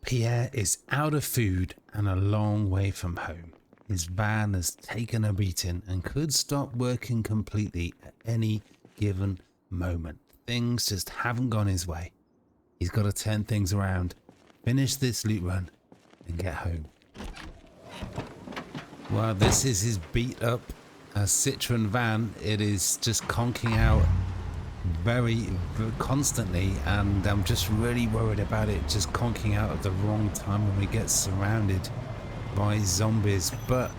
Pierre is out of food and a long way from home. His van has taken a beating and could stop working completely at any given moment. Things just haven't gone his way. He's got to turn things around, finish this loot run, and get home. Well, this is his beat up Citroen van. It is just conking out very constantly, and I'm just really worried about it just conking out at the wrong time when we get surrounded by zombies. But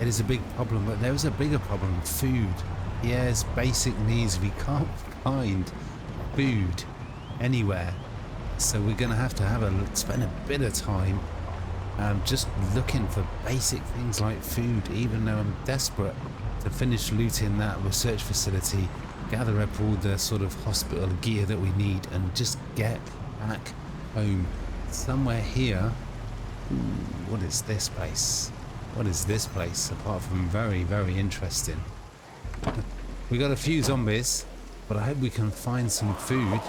it is a big problem. But there is a bigger problem: food. Yes, basic needs. We can't find food anywhere, so we're gonna have to spend a bit of time just looking for basic things like food, even though I'm desperate to finish looting that research facility, gather up all the sort of hospital gear that we need, and just get back home. Somewhere here. Ooh, what is this place? What is this place apart from very, very interesting? We got a few zombies, but I hope we can find some food.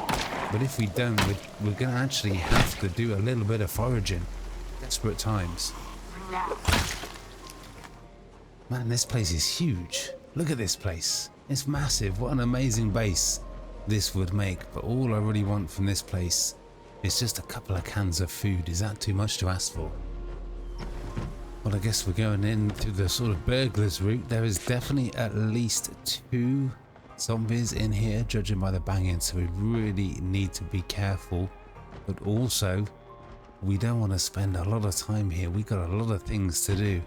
But if we don't, we're going to actually have to do a little bit of foraging. Desperate times. Man, this place is huge. Look at this place. It's massive. What an amazing base this would make. But all I really want from this place is just a couple of cans of food. Is that too much to ask for? Well, I guess we're going in through the sort of burglar's route. There is definitely at least 2 zombies in here, judging by the banging, so we really need to be careful. But also, we don't want to spend a lot of time here. We got a lot of things to do.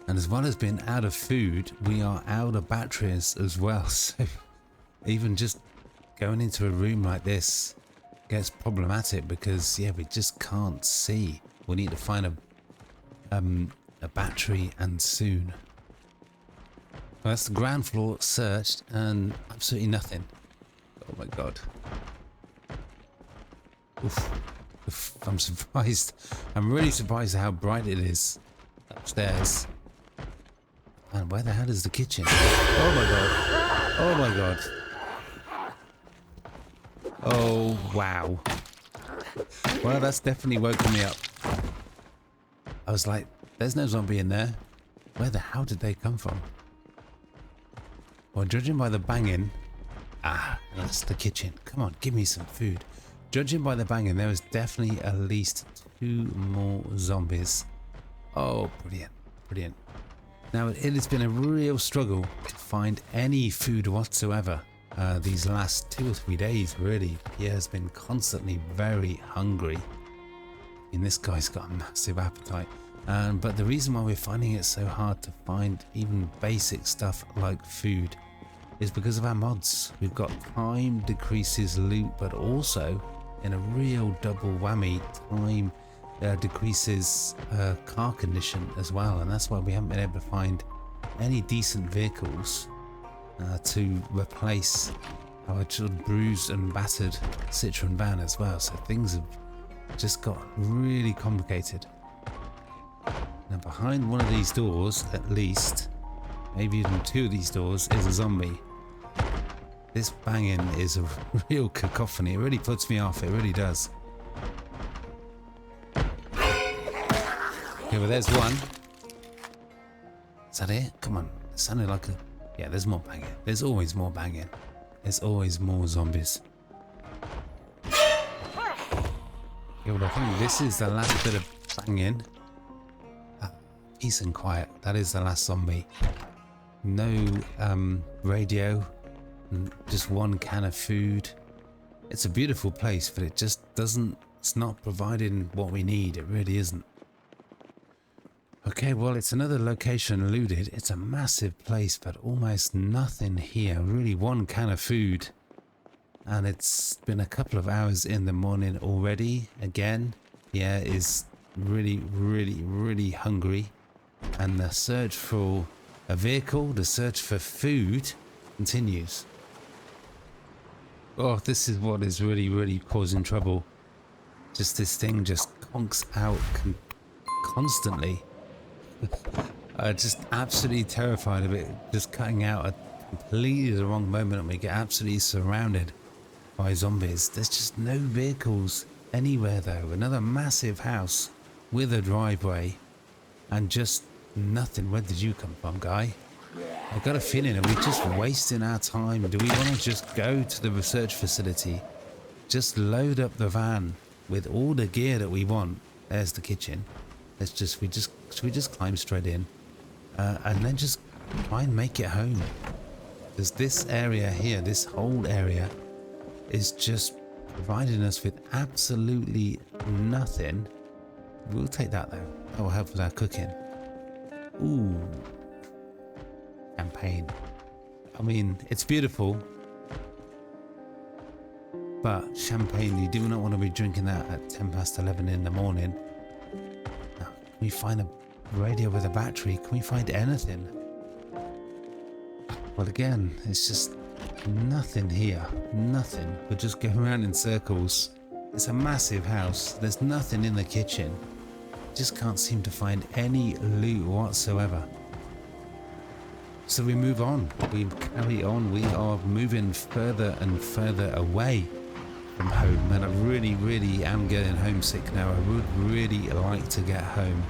And as well as being out of food, we are out of batteries as well. So even just going into a room like this gets problematic because, yeah, we just can't see. We need to find a battery, and soon. Well, that's the ground floor searched and absolutely nothing. Oh my god. Oof. I'm surprised. I'm really surprised at how bright it is upstairs. And where the hell is the kitchen? Oh my god. Oh my god. Oh wow. Well, that's definitely woken me up. I was like, there's no zombie in there. Where the hell did they come from? Well, judging by the banging... Ah, that's the kitchen. Come on, give me some food. Judging by the banging, there is definitely at least 2 more zombies. Oh, brilliant. Brilliant. Now, it has been a real struggle to find any food whatsoever. These last 2 or 3 days, really. Pierre's been constantly very hungry. And this guy's got a massive appetite. But the reason why we're finding it so hard to find even basic stuff like food is because of our mods. We've got time decreases loot, but also in a real double whammy, time decreases car condition as well. And that's why we haven't been able to find any decent vehicles to replace our bruised and battered Citroen van as well. So things have just got really complicated. Now behind one of these doors, at least, maybe even 2 of these doors, is a zombie. This banging is a real cacophony. It really puts me off. It really does. Okay, well there's one. Is that it? Come on. It sounded like a... Yeah, there's more banging. There's always more banging. There's always more zombies. Yeah, well, I think this is the last bit of banging. Peace and quiet. That is the last zombie. No radio. Just 1 can of food. It's a beautiful place, but it just doesn't... It's not providing what we need. It really isn't. Okay, well, it's another location looted. It's a massive place, but almost nothing here. Really 1 can of food. And it's been a couple of hours in the morning already. Again, yeah, is really, really, really hungry. And the search for a vehicle, the search for food continues. Oh, this is what is really, really causing trouble. Just this thing just conks out constantly. Just absolutely terrified of it just cutting out at completely the wrong moment and we get absolutely surrounded by zombies. There's just no vehicles anywhere though. Another massive house with a driveway and just nothing. Where did you come from, guy? I got a feeling that we're just wasting our time. Do we want to just go to the research facility, just load up the van with all the gear that we want? There's the kitchen. Should we just climb straight in and then just try and make it home? Because this area here, this whole area, is just providing us with absolutely nothing. We'll take that though. That will help with our cooking. Ooh. Champagne. I mean, it's beautiful, but champagne, you do not want to be drinking that at 11 in the morning. Now, can we find a radio with a battery? Can we find anything? Well, again, it's just nothing here. Nothing. We're just going around in circles. It's a massive house. There's nothing in the kitchen. Just can't seem to find any loot whatsoever. So we move on, we carry on, we are moving further and further away from home, and I really am getting homesick now. I would really like to get home.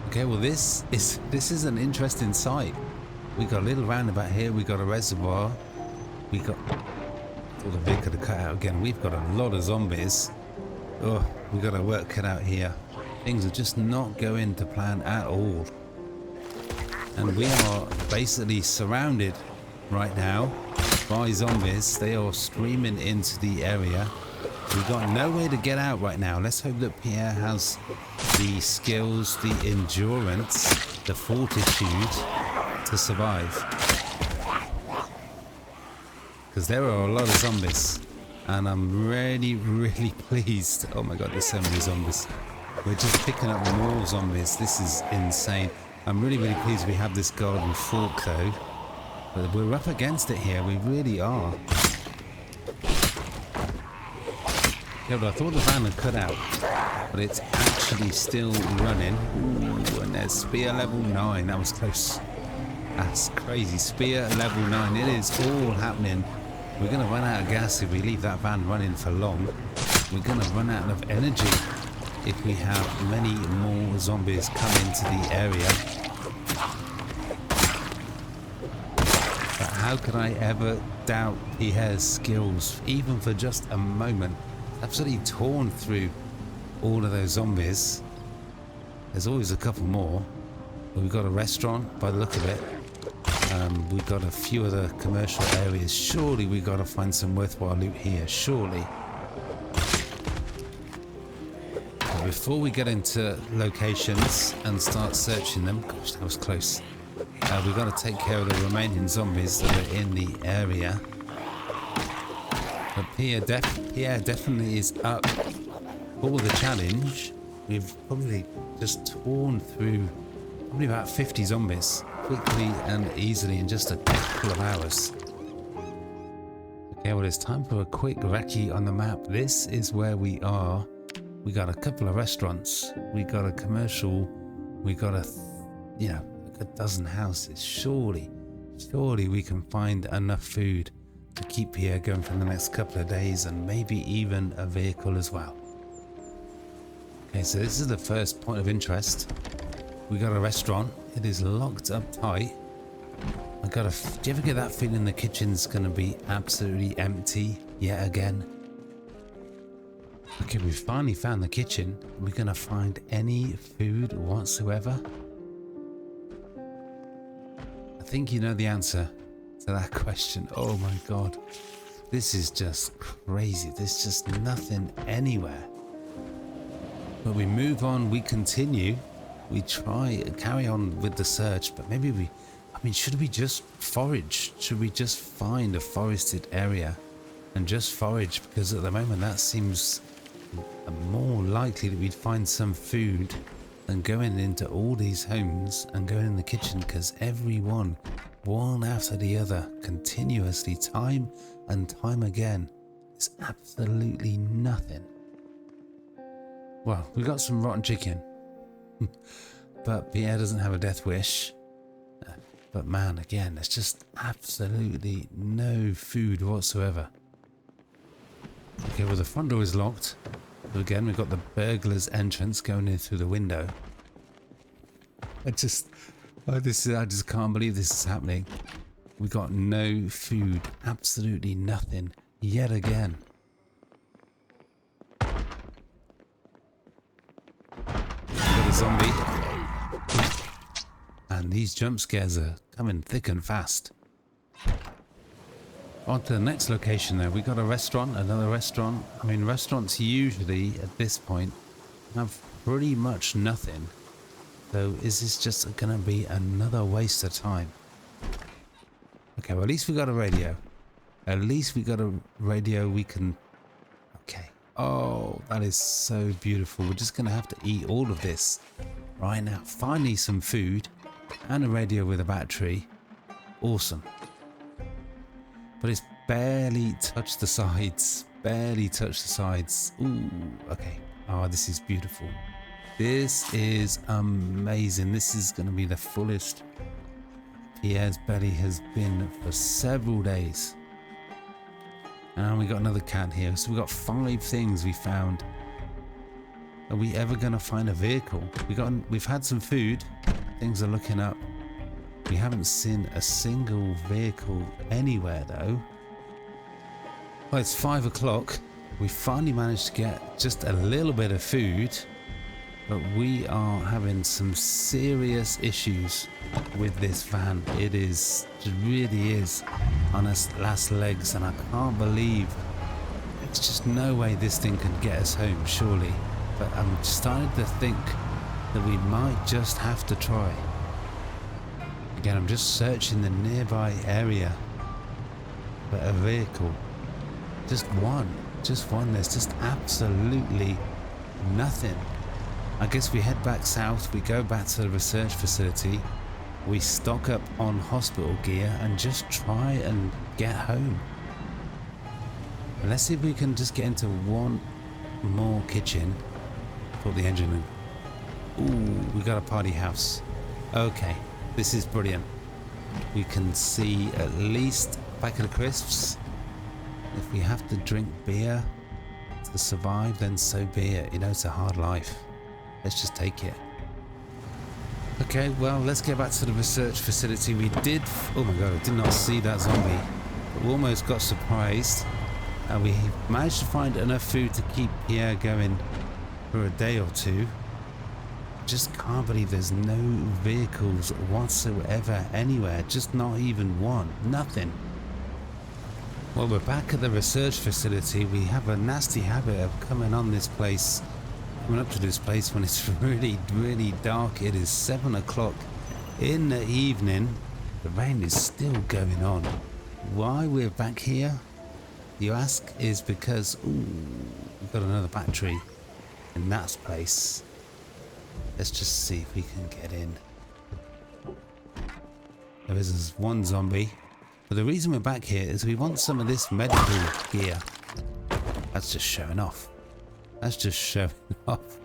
Okay, well this is an interesting sight. We got a little roundabout here, we got a reservoir, we got all the vehicle to cut out again. We've got a lot of zombies. Oh, we got our work cut out here. Things are just not going to plan at all. And we are basically surrounded right now by zombies. They are streaming into the area. We've got no way to get out right now. Let's hope that Pierre has the skills, the endurance, the fortitude to survive. Because there are a lot of zombies. And I'm really pleased. Oh my god, there's so many zombies. We're just picking up more zombies. This is insane. I'm really pleased we have this garden fork though. But we're up against it here, we really are. Yeah, but I thought the van had cut out. But it's actually still running. Ooh, and there's spear level 9, that was close. That's crazy, spear level 9, it is all happening. We're going to run out of gas if we leave that van running for long. We're going to run out of energy if we have many more zombies come into the area. But how could I ever doubt Pierre's skills, even for just a moment? Absolutely torn through all of those zombies. There's always a couple more. We've got a restaurant by the look of it. We've got a few other commercial areas. Surely we've got to find some worthwhile loot here, surely. Before we get into locations and start searching them, gosh, that was close. We've got to take care of the remaining zombies that are in the area. But Pierre definitely is up for the challenge. We've probably just torn through probably about 50 zombies quickly and easily in just a couple of hours. Okay, well, it's time for a quick recce on the map. This is where we are. We got a couple of restaurants, we got a commercial, we got a dozen houses. Surely we can find enough food to keep here going for the next couple of days, and maybe even a vehicle as well. Okay, so this is the first point of interest. We got a restaurant. It is locked up tight. Do you ever get that feeling the kitchen's gonna be absolutely empty yet again? Okay, we've finally found the kitchen. Are we gonna find any food whatsoever? I think you know the answer to that question. Oh my god. This is just crazy. There's just nothing anywhere. But we move on, we continue. We carry on with the search, but maybe should we just forage? Should we just find a forested area and just forage? Because at the moment that seems more likely that we'd find some food than going into all these homes and going in the kitchen, because everyone, one after the other, continuously, time and time again, is absolutely nothing. Well, we got some rotten chicken. but Pierre doesn't have a death wish. But man, again, there's just absolutely no food whatsoever. Okay, well the front door is locked. So again, we've got the burglar's entrance going in through the window. I just can't believe this is happening. We got no food, absolutely nothing, yet again. We got a zombie. And these jump scares are coming thick and fast. On to the next location though. We got a restaurant, another restaurant. I mean, restaurants usually at this point have pretty much nothing. So is this just going to be another waste of time? Okay, well at least we got a radio. At least we got a radio we can... Okay. Oh, that is so beautiful. We're just going to have to eat all of this right now. Finally some food and a radio with a battery. Awesome. But it's barely touched the sides. Barely touched the sides. Ooh, okay. Oh, this is beautiful. This is amazing. This is going to be the fullest Pierre's belly has been for several days. And we got another cat here. So we got 5 things we found. Are we ever going to find a vehicle? We've had some food. Things are looking up. We haven't seen a single vehicle anywhere though. Well, it's 5 o'clock. We finally managed to get just a little bit of food, but we are having some serious issues with this van. It really is on its last legs, and I can't believe it's just no way this thing could get us home, surely. But I'm starting to think that we might just have to try. Again, I'm just searching the nearby area for a vehicle. Just one. There's just absolutely nothing. I guess we head back south, we go back to the research facility, we stock up on hospital gear and just try and get home. And let's see if we can just get into one more kitchen. Put the engine in. Ooh, we got a party house. Okay, this is brilliant. We can see at least a packet of crisps. If we have to drink beer to survive, then so be it. You know, it's a hard life. Let's just take it. Okay, well, let's get back to the research facility. We did... Oh my god, I did not see that zombie. But we almost got surprised. And we managed to find enough food to keep Pierre going for a day or two. Just can't believe there's no vehicles whatsoever anywhere. Just not even one. Nothing. Well, we're back at the research facility. We have a nasty habit of coming up to this place when it's really, really dark. It is 7 o'clock in the evening. The rain is still going on. Why we're back here, you ask, is because, ooh, we've got another battery in that place. Let's just see if we can get in. There is this one zombie. But the reason we're back here is we want some of this medical gear. That's just showing off. That's just showing off.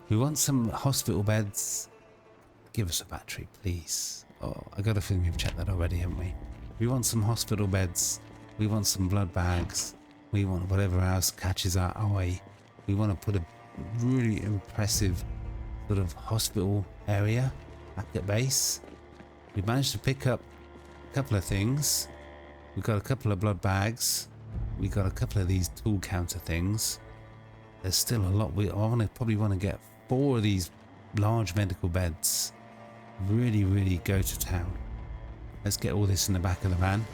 We want some hospital beds. Give us a battery, please. Oh, I got a feeling we've checked that already, haven't we? We want some hospital beds. We want some blood bags. We want whatever else catches our eye. We want to put a really impressive sort of hospital area back at base. We managed to pick up a couple of things. We got a couple of blood bags. We got a couple of these tool counter things. There's still a lot. I probably want to get 4 of these large medical beds. Really, really go to town. Let's get all this in the back of the van.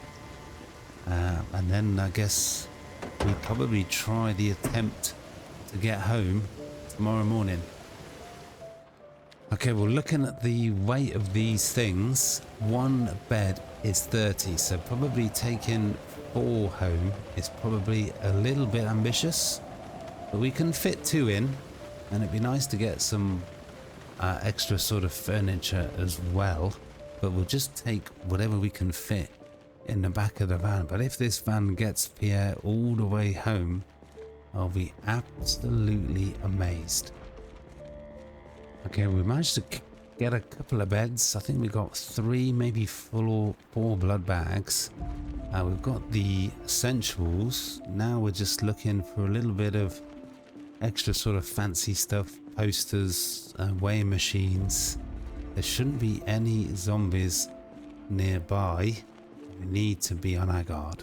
And then I guess we probably try the attempt to get home tomorrow morning. Okay, well, looking at the weight of these things, 1 bed is 30, so probably taking 4 home is probably a little bit ambitious, but we can fit 2 in, and it'd be nice to get some extra sort of furniture as well, but we'll just take whatever we can fit in the back of the van. But if this van gets Pierre all the way home, I'll be absolutely amazed. Okay, we managed to get a couple of beds. I think we got 3, maybe 4 blood bags. We've got the essentials. Now we're just looking for a little bit of extra sort of fancy stuff, posters, weighing machines. There shouldn't be any zombies nearby. We need to be on our guard.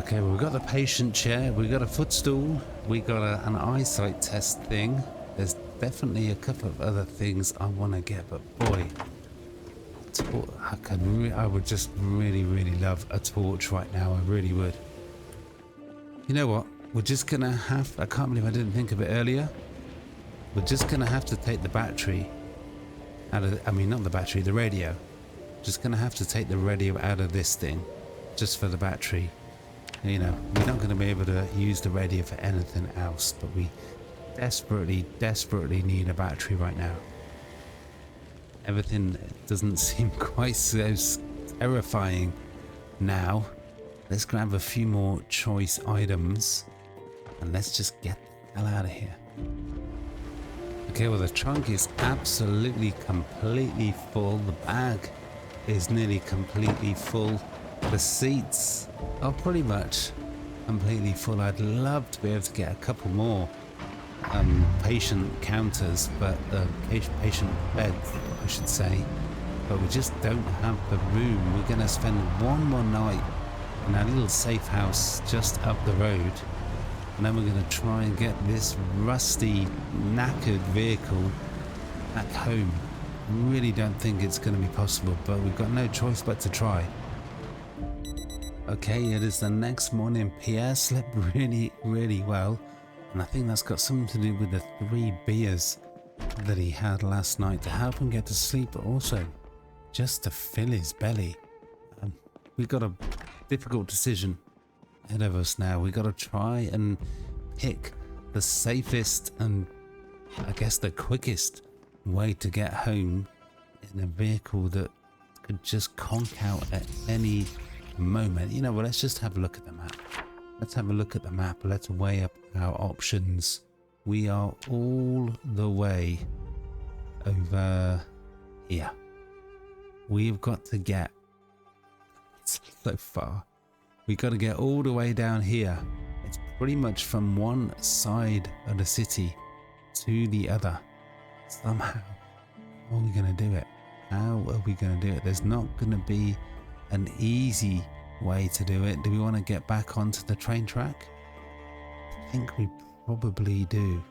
Okay, well, we've got the patient chair, we've got a footstool, we got an eyesight test thing. There's definitely a couple of other things I want to get, but boy, I would just really love a torch right now. I really would. You know what? We're just gonna have, I can't believe I didn't think of it earlier. We're just gonna have to take the battery out of, I mean not the battery, the radio. Just gonna have to take the radio out of this thing, just for the battery. You know, we're not gonna be able to use the radio for anything else, but we desperately need a battery right now. Everything doesn't seem quite so terrifying now. Let's grab a few more choice items and let's just get the hell out of here. Okay, well, the trunk is absolutely completely full. The bag is nearly completely full. The seats are pretty much completely full. I'd love to be able to get a couple more patient counters, but patient beds, I should say, but we just don't have the room. We're going to spend one more night in our little safe house just up the road, and then we're going to try and get this rusty, knackered vehicle back home. I really don't think it's going to be possible, but we've got no choice but to try. Okay, it is the next morning. Pierre slept really well, and I think that's got something to do with the 3 beers that he had last night to help him get to sleep, but also just to fill his belly. We've got a difficult decision ahead of us now. We've got to try and pick the safest and I guess the quickest way to get home in a vehicle that could just conk out at any moment. You know, well, let's just have a look at the map. Let's have a look at the map. Let's weigh up our options. We are all the way over here. We've got to get so far. We've got to get all the way down here. It's pretty much from one side of the city to the other. Somehow, how are we going to do it? How are we going to do it? There's not going to be an easy way to do it. Do we want to get back onto the train track? I think we probably do.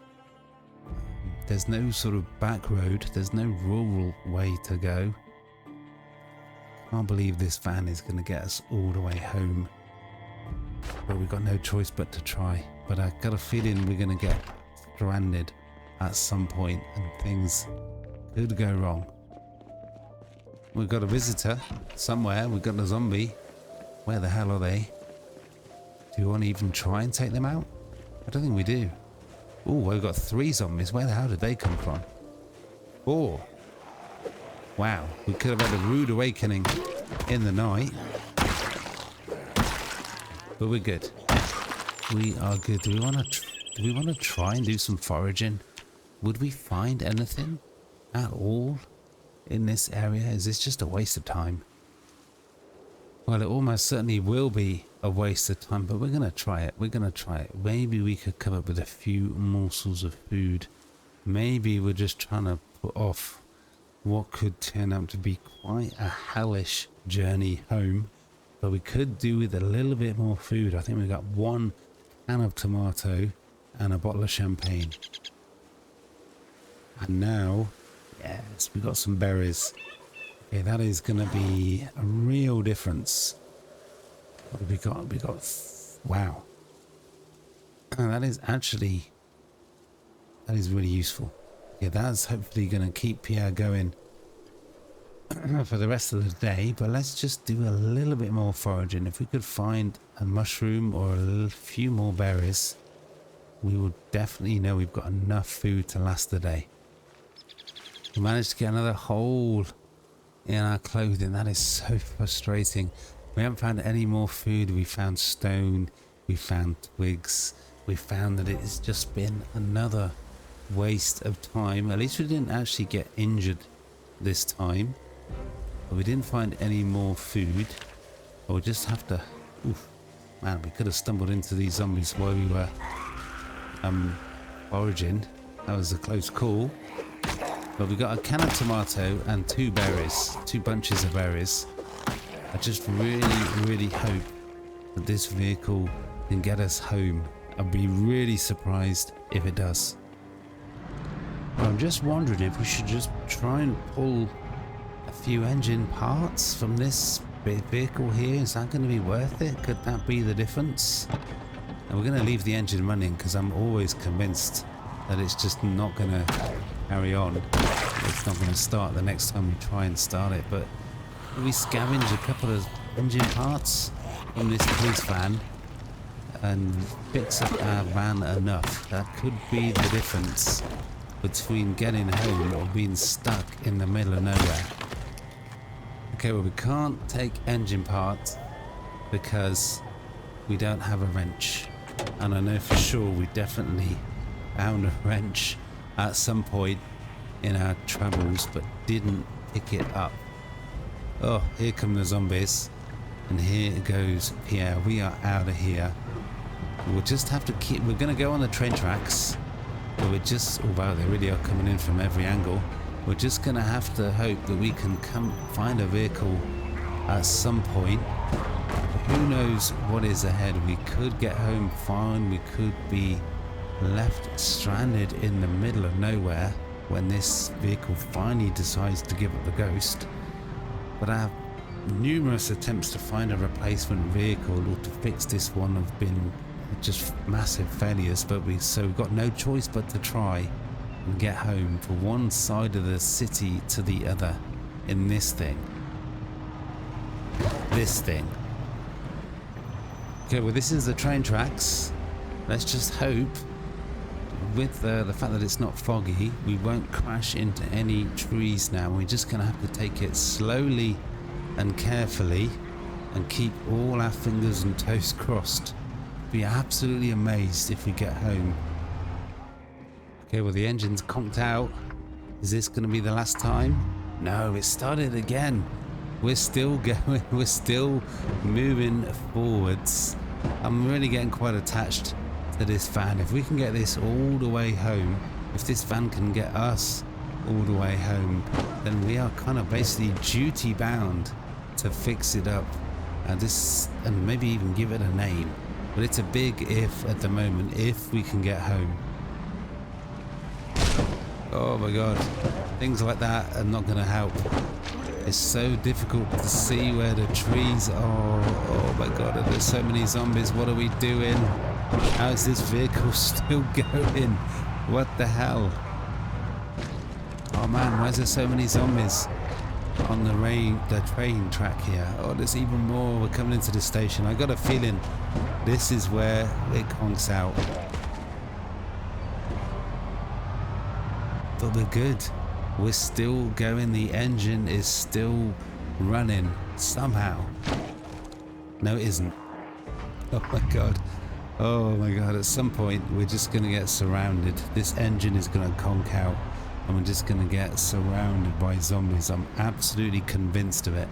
There's no sort of back road. There's no rural way to go. Can't believe this van is going to get us all the way home. But we've got no choice but to try. But I've got a feeling we're going to get stranded at some point and things could go wrong. We've got a visitor somewhere. We've got a zombie. Where the hell are they? Do you want to even try and take them out? I don't think we do. Oh, we've got 3 zombies. Where the hell did they come from? 4. Wow, we could have had a rude awakening in the night. But we're good. We are good. Do we want to try and do some foraging? Would we find anything at all in this area? Is this just a waste of time? Well, it almost certainly will be a waste of time, but we're going to try it. We're going to try it. Maybe we could come up with a few morsels of food. Maybe we're just trying to put off what could turn out to be quite a hellish journey home. But we could do with a little bit more food. I think we've got 1 can of tomato and a bottle of champagne. And now, yes, we've got some berries. Okay, that is going to be a real difference. What have we got? We got, wow. That is really useful. Yeah, that's hopefully going to keep Pierre going for the rest of the day. But let's just do a little bit more foraging. If we could find a mushroom or a few more berries, we will definitely know we've got enough food to last the day. We managed to get another hole in our clothing. That is so frustrating. We haven't found any more food. We found stone. We found twigs. We found that it's just been another waste of time. At least we didn't actually get injured this time. But we didn't find any more food. But we'll just have to... Oof, man, we could have stumbled into these zombies while we were foraging. That was a close call. But we got a can of tomato and 2 berries. 2 bunches of berries. I just really hope that this vehicle can get us home. I'd be really surprised if it does. I'm just wondering if we should just try and pull a few engine parts from this vehicle here. Is that going to be worth it? Could that be the difference? And we're going to leave the engine running because I'm always convinced that it's just not going to carry on. It's not going to start the next time we try and start it. But if we scavenge a couple of engine parts from this police van and fix up our van enough, that could be the difference between getting home or being stuck in the middle of nowhere. Okay, well, we can't take engine parts because we don't have a wrench. And I know for sure we definitely found a wrench at some point in our travels, but didn't pick it up. Oh, here come the zombies. And here it goes Pierre. We are out of here. We'll just have to keep... We're going to go on the train tracks. But we're just... Oh, wow, they really are coming in from every angle. We're just going to have to hope that we can find a vehicle at some point. Who knows what is ahead? We could get home fine. We could be left stranded in the middle of nowhere when this vehicle finally decides to give up the ghost. But our numerous attempts to find a replacement vehicle or to fix this one have been just massive failures. But we've got no choice but to try and get home from one side of the city to the other in this thing. This thing. Okay, well, this is the train tracks. Let's just hope, with the fact that it's not foggy, we won't crash into any trees now. We're just going to have to take it slowly and carefully and keep all our fingers and toes crossed. Be absolutely amazed if we get home. Okay, well, the engine's conked out. Is this going to be the last time? No, it started again. We're still going. We're still moving forwards. I'm really getting quite attached to this van. If we can get this all the way home, if this van can get us all the way home, then we are kind of basically duty bound to fix it up and maybe even give it a name. But it's a big if at the moment, if we can get home. Oh my god, things like that are not going to help. It's so difficult to see where the trees are. Oh my god, there's so many zombies. What are we doing? How is this vehicle still going? What the hell? Oh man, why is there so many zombies on the train track here? Oh, there's even more. We're coming into the station. I got a feeling this is where it conks out. But we're good. We're still going. The engine is still running somehow. No, it isn't. Oh my god. Oh my god. At some point, we're just going to get surrounded. This engine is going to conk out. And we're just going to get surrounded by zombies. I'm absolutely convinced of it.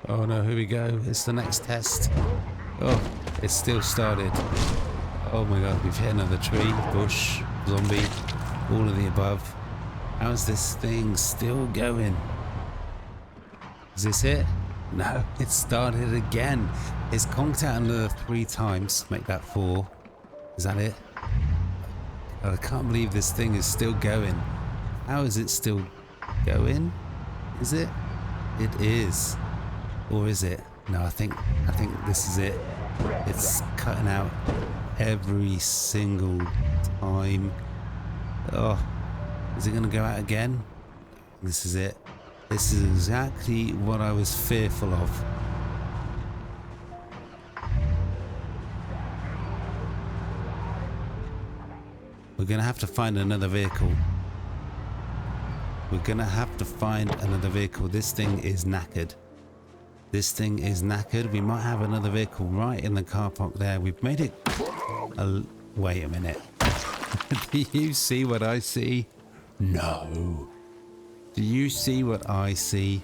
Oh no, here we go. It's the next test. Oh, it's still started. Oh my god, we've hit another tree, bush, zombie, all of the above. How's this thing still going? Is this it? No, it started again. It's conked out another 3 times. Make that 4. Is that it? God, I can't believe this thing is still going. How is it still going? Is it? It is. Or is it? No, I think this is it. It's cutting out every single time. Oh, is it going to go out again? This is it. This is exactly what I was fearful of. We're going to have to find another vehicle. We're going to have to find another vehicle. This thing is knackered. This thing is knackered. We might have another vehicle right in the car park there. We've made it... Wait a minute. Do you see what I see? No. Do you see what I see?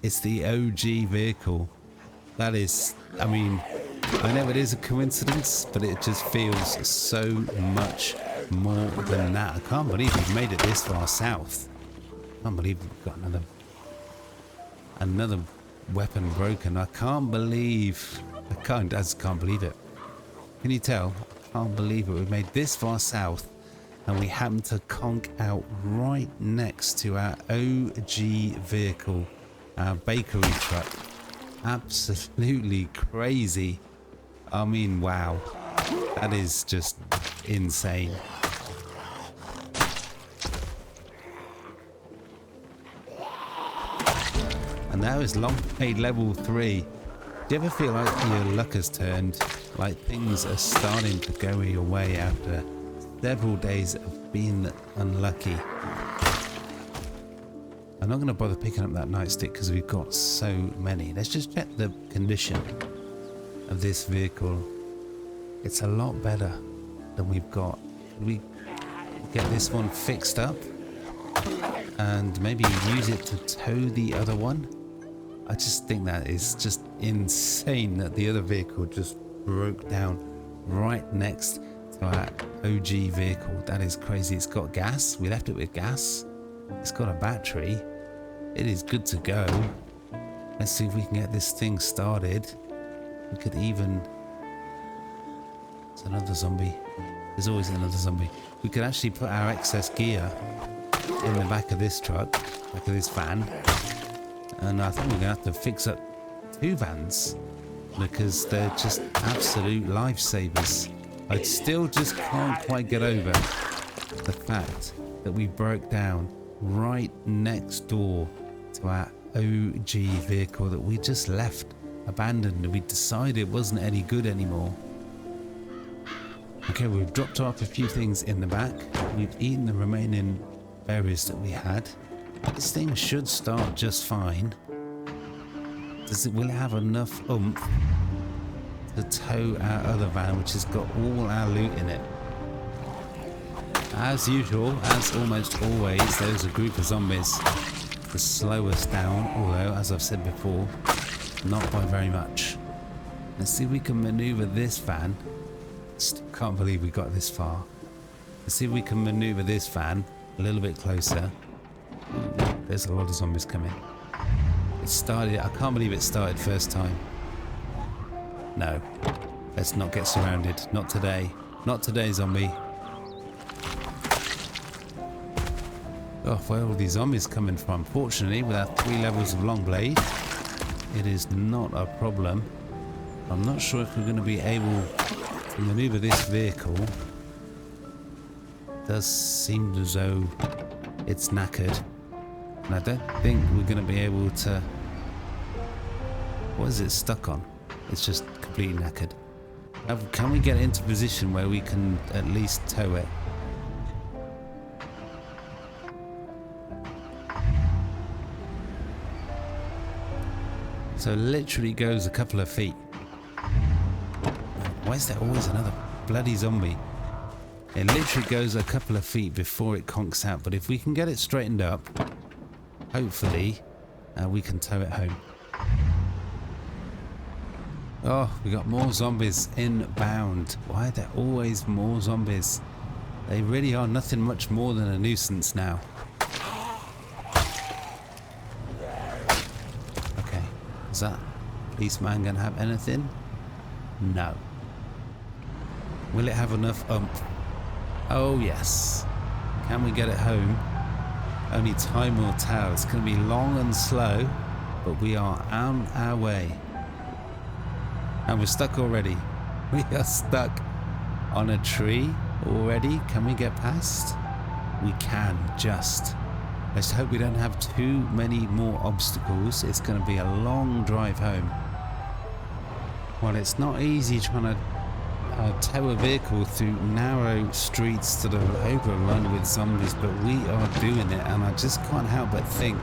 It's the OG vehicle. That is, I mean, I know it is a coincidence, but it just feels so much more than that. I can't believe we've made it this far south. I can't believe we've got another weapon broken. I can't believe, I just can't believe it. Can you tell? I can't believe it. We've made this far south and we happen to conk out right next to our OG vehicle, our bakery truck. Absolutely crazy. I mean, wow. That is just insane. And that was long played level 3. Do you ever feel like your luck has turned? Like things are starting to go your way after several days of being unlucky? I'm not going to bother picking up that nightstick because we've got so many. Let's just check the condition of this vehicle. It's a lot better than we've got. We get this one fixed up and maybe use it to tow the other one. I just think that is just insane that the other vehicle just broke down right next to our OG vehicle. That is crazy. It's got gas. We left it with gas. It's got a battery. It is good to go. Let's see if we can get this thing started. We could even... It's another zombie. There's always another zombie. We could actually put our excess gear in the back of this truck, back of this van. And I think we're going to have to fix up 2 vans because they're just absolute lifesavers. I still just can't quite get over the fact that we broke down right next door to our OG vehicle that we just left abandoned and we decided it wasn't any good anymore. Okay, we've dropped off a few things in the back. We've eaten the remaining berries that we had. This thing should start just fine. Will it have enough oomph to tow our other van, which has got all our loot in it? As usual, as almost always, there's a group of zombies to slow us down, although, as I've said before, not by very much. Let's see if we can maneuver this van. Still can't believe we got this far. Let's see if we can maneuver this van a little bit closer. Ooh, there's a lot of zombies coming. It started, I can't believe it started first time. No, let's not get surrounded. Not today. Not today, zombie. Oh, where are all these zombies coming from? Fortunately, with our 3 levels of long blade, it is not a problem. I'm not sure if we're going to be able to maneuver this vehicle. It does seem as though it's knackered. And I don't think we're going to be able to... What is it stuck on? It's just completely knackered. Can we get into a position where we can at least tow it? So it literally goes a couple of feet. Why is there always another bloody zombie? It literally goes a couple of feet before it conks out. But if we can get it straightened up, hopefully we can tow it home. Oh, we got more zombies inbound. Why are there always more zombies? They really are nothing much more than a nuisance now. Okay, is that policeman gonna have anything? No. Will it have enough oomph? Oh yes. Can we get it home? Only time will tell. It's going to be long and slow, but we are on our way. And we're stuck already. We are stuck on a tree already. Can we get past? We can, just. Let's hope we don't have too many more obstacles. It's going to be a long drive home. Well, it's not easy trying to tow a vehicle through narrow streets that are overrun with zombies, but we are doing it, and I just can't help but think,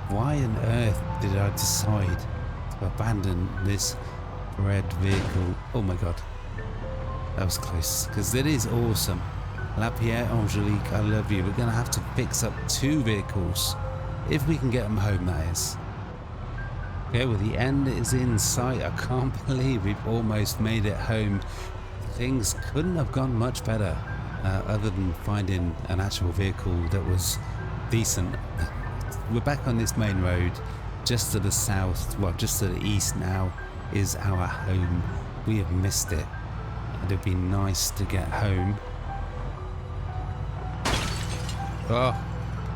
why on earth did I decide to abandon this red vehicle? Oh my god. That was close, because it is awesome. La Pierre Angelique, I love you. We're going to have to fix up 2 vehicles. If we can get them home, that is. Okay, well, the end is in sight. I can't believe we've almost made it home. Things couldn't have gone much better, other than finding an actual vehicle that was decent. We're back on this main road. Just to the south, well, just to the east now, is our home. We have missed it. It'd be nice to get home. Oh,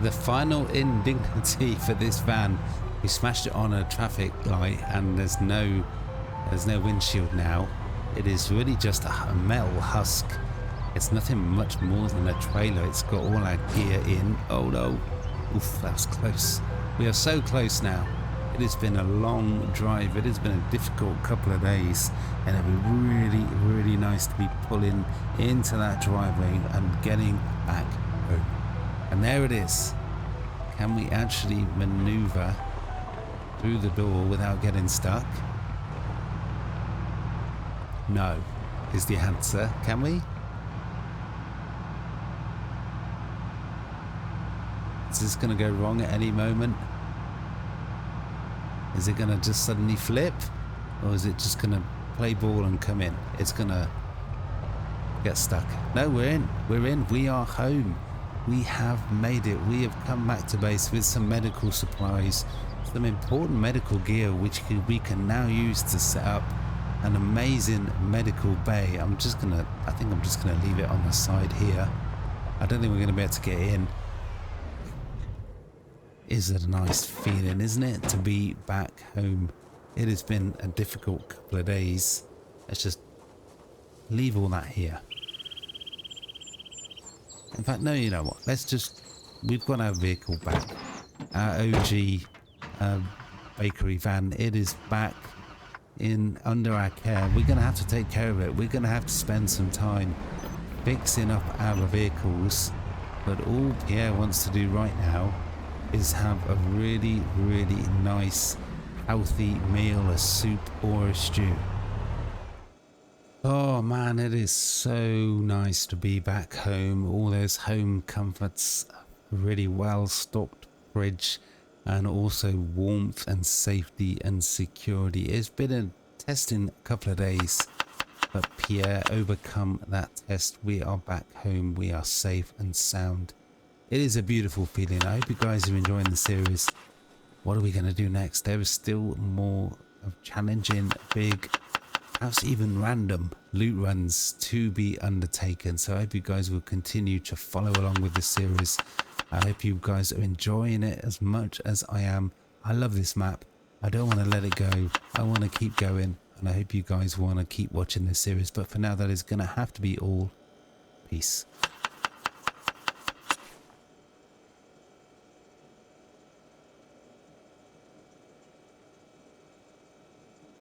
the final indignity for this van. We smashed it on a traffic light and there's no windshield now. It is really just a metal husk. It's nothing much more than a trailer. It's got all our gear in. Oh no. Oof, that was close. We are so close now. It has been a long drive. It has been a difficult couple of days, and it'll be really, really nice to be pulling into that driveway and getting back home. And there it is. Can we actually maneuver through the door without getting stuck? No, is the answer. Can we? Is this going to go wrong at any moment? Is it going to just suddenly flip? Or is it just going to play ball and come in? It's going to get stuck. No, we're in. We're in. We are home. We have made it. We have come back to base with some medical supplies, some important medical gear which we can now use to set up an amazing medical bay. I think I'm just going to leave it on the side here. I don't think we're going to be able to get in. Is it a nice feeling, isn't it, to be back home? It has been a difficult couple of days. Let's just leave all that here. In fact, no, you know what? We've got our vehicle back. Our OG bakery van, it is back under our care. We're going to have to take care of it. We're going to have to spend some time fixing up our vehicles. But all Pierre wants to do right now is have a really, really nice, healthy meal, a soup or a stew. Oh man, it is so nice to be back home. All those home comforts, a really well stocked fridge, and also warmth and safety and security. It's been a testing couple of days, but Pierre overcome that test. We are back home. We are safe and sound. It is a beautiful feeling. I hope you guys are enjoying the series. What are we going to do next? There is still more of challenging, big, perhaps even random loot runs to be undertaken. So I hope you guys will continue to follow along with the series. I hope you guys are enjoying it as much as I am. I love this map. I don't want to let it go. I want to keep going. And I hope you guys want to keep watching this series. But for now, that is going to have to be all. Peace.